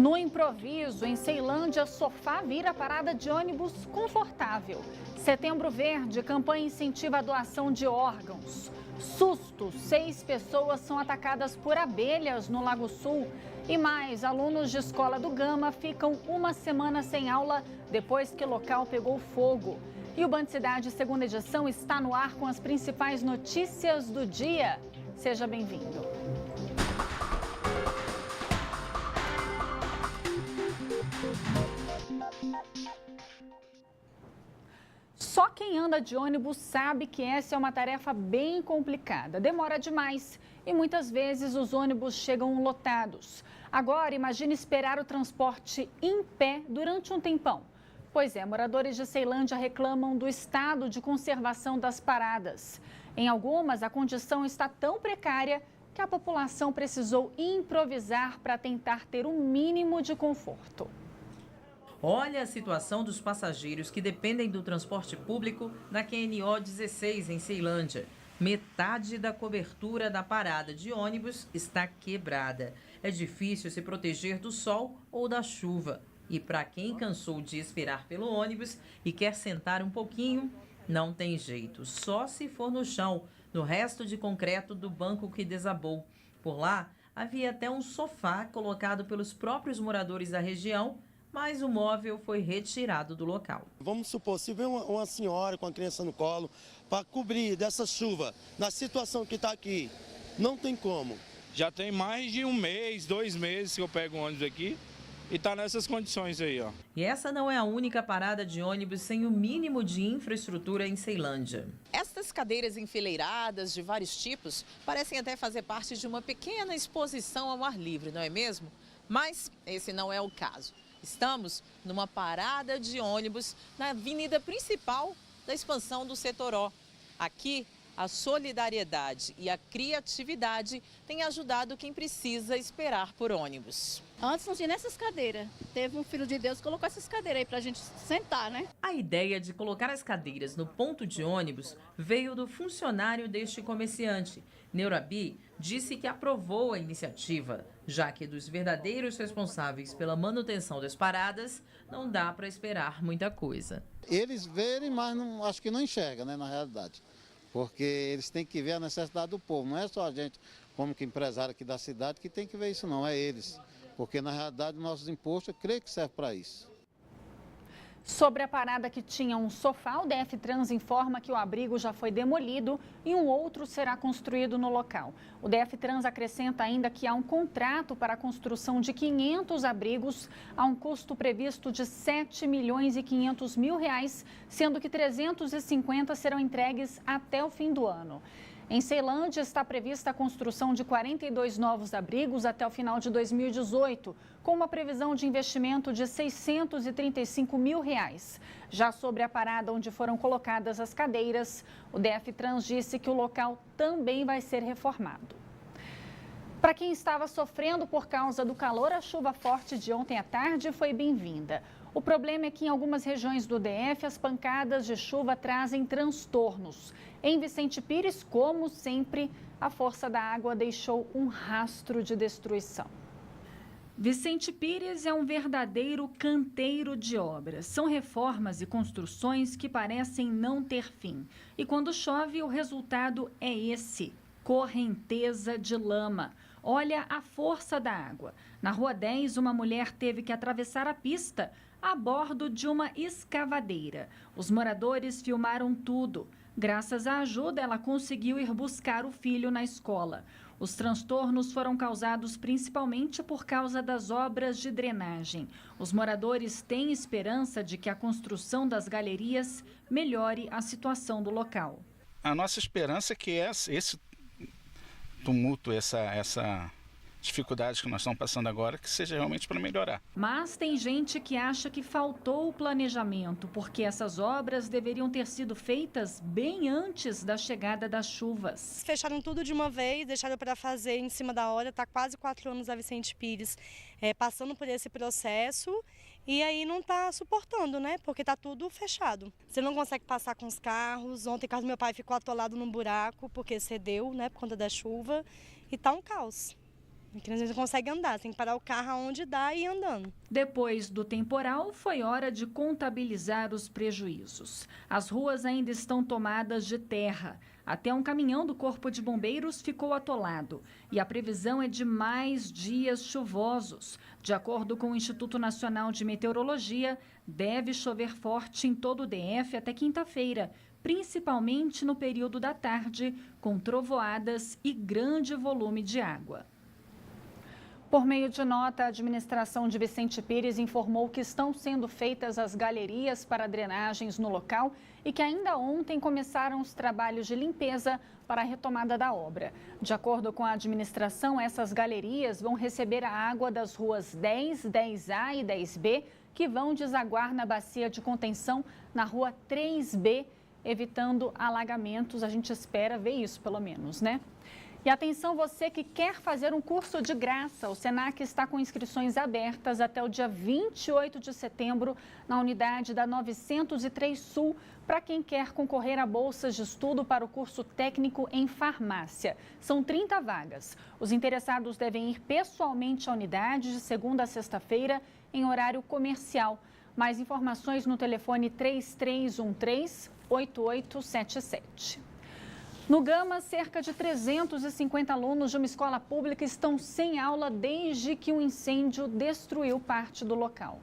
No improviso, em Ceilândia, sofá vira parada de ônibus confortável. Setembro Verde, campanha incentiva a doação de órgãos. Susto, 6 pessoas são atacadas por abelhas no Lago Sul. E mais, alunos de escola do Gama ficam uma semana sem aula depois que o local pegou fogo. E o Band Cidade, segunda edição, está no ar com as principais notícias do dia. Seja bem-vindo. Só quem anda de ônibus sabe que essa é uma tarefa bem complicada. Demora demais e muitas vezes os ônibus chegam lotados. Agora, imagine esperar o transporte em pé durante um tempão. Pois é, moradores de Ceilândia reclamam do estado de conservação das paradas. Em algumas, a condição está tão precária que a população precisou improvisar para tentar ter um mínimo de conforto. Olha a situação dos passageiros que dependem do transporte público na QNO 16, em Ceilândia. Metade da cobertura da parada de ônibus está quebrada. É difícil se proteger do sol ou da chuva. E para quem cansou de esperar pelo ônibus e quer sentar um pouquinho, não tem jeito. Só se for no chão, no resto de concreto do banco que desabou. Por lá, havia até um sofá colocado pelos próprios moradores da região, mas o móvel foi retirado do local. Vamos supor, se vê uma senhora com a criança no colo, para cobrir dessa chuva, na situação que está aqui, não tem como. Já tem mais de 1 mês, 2 meses que eu pego um ônibus aqui e está nessas condições aí, ó. E essa não é a única parada de ônibus sem o mínimo de infraestrutura em Ceilândia. Estas cadeiras enfileiradas de vários tipos parecem até fazer parte de uma pequena exposição ao ar livre, não é mesmo? Mas esse não é o caso. Estamos numa parada de ônibus na avenida principal da expansão do Setoró. Aqui, a solidariedade e a criatividade têm ajudado quem precisa esperar por ônibus. Antes não tinha nessas cadeiras. Teve um filho de Deus que colocou essas cadeiras aí pra gente sentar, né? A ideia de colocar as cadeiras no ponto de ônibus veio do funcionário deste comerciante. Neurabi disse que aprovou a iniciativa, já que dos verdadeiros responsáveis pela manutenção das paradas, não dá para esperar muita coisa. Eles verem, mas não, acho que não enxergam, né, na realidade. Porque eles têm que ver a necessidade do povo. Não é só a gente, como que empresário aqui da cidade, que tem que ver isso, não. É eles. Porque, na realidade, nossos impostos, eu creio que servem para isso. Sobre a parada que tinha um sofá, o DF-Trans informa que o abrigo já foi demolido e um outro será construído no local. O DF-Trans acrescenta ainda que há um contrato para a construção de 500 abrigos a um custo previsto de R$ 7.500.000, sendo que 350 serão entregues até o fim do ano. Em Ceilândia, está prevista a construção de 42 novos abrigos até o final de 2018, com uma previsão de investimento de R$ 635 mil. Já sobre a parada onde foram colocadas as cadeiras, o DF-Trans disse que o local também vai ser reformado. Para quem estava sofrendo por causa do calor, a chuva forte de ontem à tarde foi bem-vinda. O problema é que em algumas regiões do DF, as pancadas de chuva trazem transtornos. Em Vicente Pires, como sempre, a força da água deixou um rastro de destruição. Vicente Pires é um verdadeiro canteiro de obras. São reformas e construções que parecem não ter fim. E quando chove, o resultado é esse: correnteza de lama. Olha a força da água. Na Rua 10, uma mulher teve que atravessar a pista a bordo de uma escavadeira. Os moradores filmaram tudo. Graças à ajuda, ela conseguiu ir buscar o filho na escola. Os transtornos foram causados principalmente por causa das obras de drenagem. Os moradores têm esperança de que a construção das galerias melhore a situação do local. A nossa esperança é que esse tumulto, essa dificuldades que nós estamos passando agora, que seja realmente para melhorar. Mas tem gente que acha que faltou o planejamento, porque essas obras deveriam ter sido feitas bem antes da chegada das chuvas. Fecharam tudo de uma vez, deixaram para fazer em cima da hora, está quase 4 anos a Vicente Pires passando por esse processo e aí não está suportando, né? Porque está tudo fechado. Você não consegue passar com os carros. Ontem o carro do meu pai ficou atolado num buraco porque cedeu, né, por conta da chuva, e está um caos. A criança não consegue andar, tem que parar o carro aonde dá e ir andando. Depois do temporal, foi hora de contabilizar os prejuízos. As ruas ainda estão tomadas de terra. Até um caminhão do Corpo de Bombeiros ficou atolado. E a previsão é de mais dias chuvosos. De acordo com o Instituto Nacional de Meteorologia, deve chover forte em todo o DF até quinta-feira, principalmente no período da tarde, com trovoadas e grande volume de água. Por meio de nota, a administração de Vicente Pires informou que estão sendo feitas as galerias para drenagens no local e que ainda ontem começaram os trabalhos de limpeza para a retomada da obra. De acordo com a administração, essas galerias vão receber a água das ruas 10, 10A e 10B, que vão desaguar na bacia de contenção na rua 3B, evitando alagamentos. A gente espera ver isso, pelo menos, né? E atenção, você que quer fazer um curso de graça, o Senac está com inscrições abertas até o dia 28 de setembro na unidade da 903 Sul, para quem quer concorrer a bolsas de estudo para o curso técnico em farmácia. São 30 vagas. Os interessados devem ir pessoalmente à unidade de segunda a sexta-feira em horário comercial. Mais informações no telefone 3313-8877. No Gama, cerca de 350 alunos de uma escola pública estão sem aula desde que um incêndio destruiu parte do local.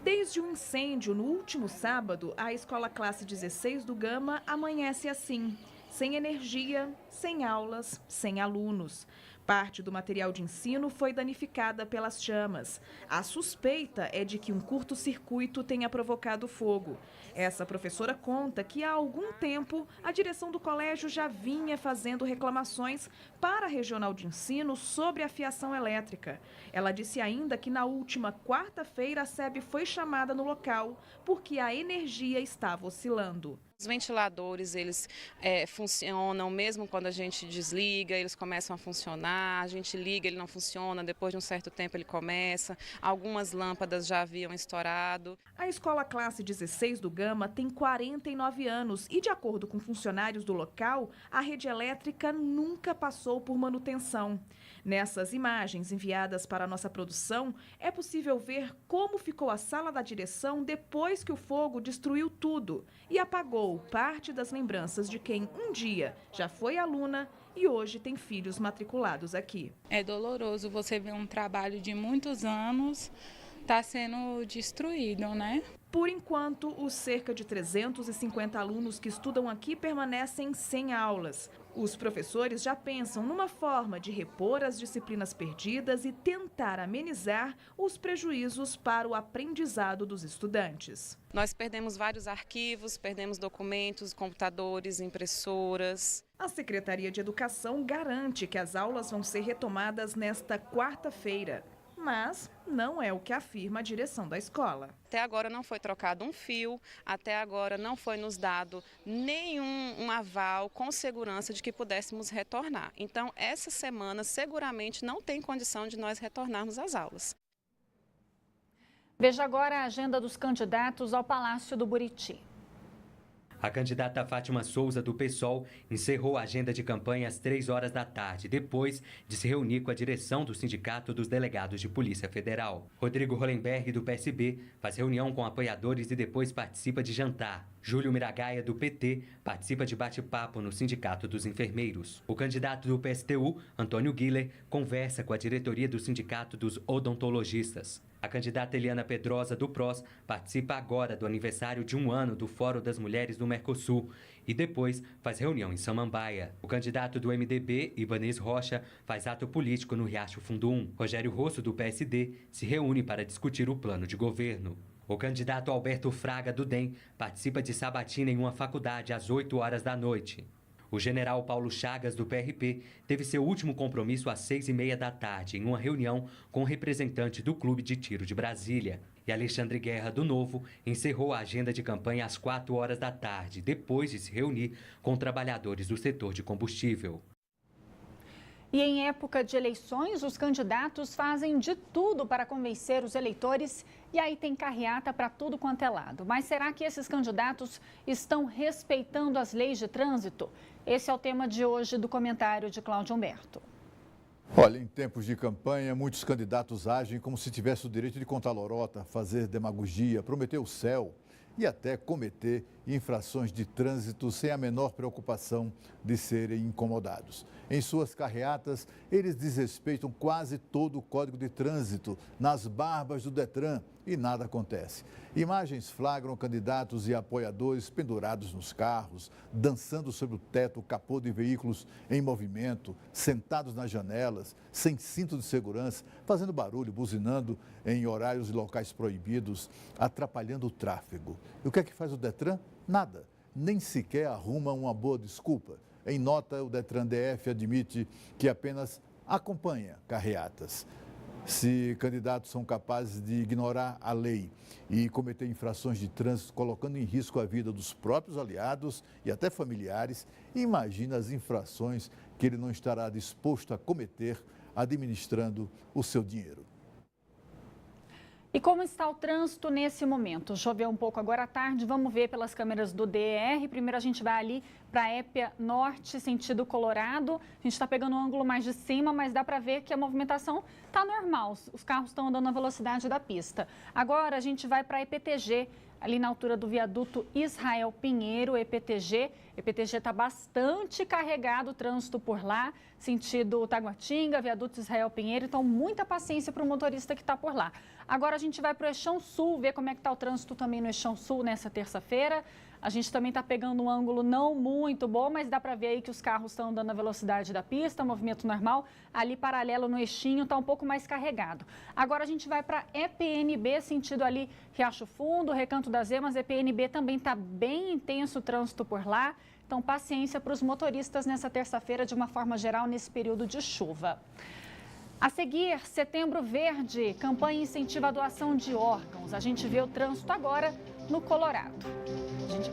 Desde o incêndio no último sábado, a escola classe 16 do Gama amanhece assim, sem energia, sem aulas, sem alunos. Parte do material de ensino foi danificada pelas chamas. A suspeita é de que um curto-circuito tenha provocado fogo. Essa professora conta que há algum tempo a direção do colégio já vinha fazendo reclamações para a regional de ensino sobre a fiação elétrica. Ela disse ainda que na última quarta-feira a SEB foi chamada no local porque a energia estava oscilando. Os ventiladores, eles funcionam mesmo quando a gente desliga, eles começam a funcionar, a gente liga, ele não funciona, depois de um certo tempo ele começa, algumas lâmpadas já haviam estourado. A escola classe 16 do Gama tem 49 anos e, de acordo com funcionários do local, a rede elétrica nunca passou por manutenção. Nessas imagens enviadas para a nossa produção, é possível ver como ficou a sala da direção depois que o fogo destruiu tudo e apagou parte das lembranças de quem um dia já foi aluna e hoje tem filhos matriculados aqui. É doloroso você ver um trabalho de muitos anos está sendo destruído, né? Por enquanto, os cerca de 350 alunos que estudam aqui permanecem sem aulas. Os professores já pensam numa forma de repor as disciplinas perdidas e tentar amenizar os prejuízos para o aprendizado dos estudantes. Nós perdemos vários arquivos, perdemos documentos, computadores, impressoras. A Secretaria de Educação garante que as aulas vão ser retomadas nesta quarta-feira. Mas não é o que afirma a direção da escola. Até agora não foi trocado um fio, até agora não foi nos dado nenhum aval com segurança de que pudéssemos retornar. Então, essa semana seguramente não tem condição de nós retornarmos às aulas. Veja agora a agenda dos candidatos ao Palácio do Buriti. A candidata Fátima Souza, do PSOL, encerrou a agenda de campanha às 3 horas da tarde, depois de se reunir com a direção do Sindicato dos Delegados de Polícia Federal. Rodrigo Hollenberg, do PSB, faz reunião com apoiadores e depois participa de jantar. Júlio Miragaia, do PT, participa de bate-papo no Sindicato dos Enfermeiros. O candidato do PSTU, Antônio Guiller, conversa com a diretoria do Sindicato dos Odontologistas. A candidata Eliana Pedrosa, do PROS, participa agora do aniversário de 1 ano do Fórum das Mulheres do Mercosul e depois faz reunião em Samambaia. O candidato do MDB, Ibanez Rocha, faz ato político no Riacho Fundo 1. Rogério Rosso, do PSD, se reúne para discutir o plano de governo. O candidato Alberto Fraga, do DEM, participa de sabatina em uma faculdade às 8 horas da noite. O general Paulo Chagas, do PRP, teve seu último compromisso às 6h30 da tarde, em uma reunião com o representante do Clube de Tiro de Brasília. E Alexandre Guerra, do Novo, encerrou a agenda de campanha às 4 horas da tarde, depois de se reunir com trabalhadores do setor de combustível. E em época de eleições, os candidatos fazem de tudo para convencer os eleitores e aí tem carreata para tudo quanto é lado. Mas será que esses candidatos estão respeitando as leis de trânsito? Esse é o tema de hoje do comentário de Cláudio Humberto. Olha, em tempos de campanha, muitos candidatos agem como se tivesse o direito de contar lorota, fazer demagogia, prometer o céu e até cometer infrações de trânsito sem a menor preocupação de serem incomodados. Em suas carreatas, eles desrespeitam quase todo o Código de Trânsito nas barbas do Detran e nada acontece. Imagens flagram candidatos e apoiadores pendurados nos carros, dançando sobre o teto, o capô de veículos em movimento, sentados nas janelas, sem cinto de segurança, fazendo barulho, buzinando em horários e locais proibidos, atrapalhando o tráfego. E o que é que faz o Detran? Nada, nem sequer arruma uma boa desculpa. Em nota, o Detran DF admite que apenas acompanha carreatas. Se candidatos são capazes de ignorar a lei e cometer infrações de trânsito, colocando em risco a vida dos próprios aliados e até familiares, imagina as infrações que ele não estará disposto a cometer administrando o seu dinheiro. E como está o trânsito nesse momento? Choveu um pouco agora à tarde, vamos ver pelas câmeras do DER. Primeiro a gente vai ali para a Épia Norte, sentido Colorado. A gente está pegando um ângulo mais de cima, mas dá para ver que a movimentação está normal. Os carros estão andando na velocidade da pista. Agora a gente vai para a EPTG, ali na altura do viaduto Israel Pinheiro, EPTG. EPTG está bastante carregado o trânsito por lá, sentido Taguatinga, viaduto Israel Pinheiro. Então, muita paciência para o motorista que está por lá. Agora a gente vai para o Eixão Sul, ver como é que está o trânsito também no Eixão Sul nessa terça-feira. A gente também está pegando um ângulo não muito bom, mas dá para ver aí que os carros estão andando na velocidade da pista, movimento normal. Ali paralelo no eixinho está um pouco mais carregado. Agora a gente vai para EPNB, sentido ali Riacho Fundo, Recanto das Emas. EPNB também está bem intenso o trânsito por lá. Então paciência para os motoristas nessa terça-feira de uma forma geral nesse período de chuva. A seguir, Setembro Verde, campanha incentiva a doação de órgãos. A gente vê o trânsito agora no Colorado. A gente...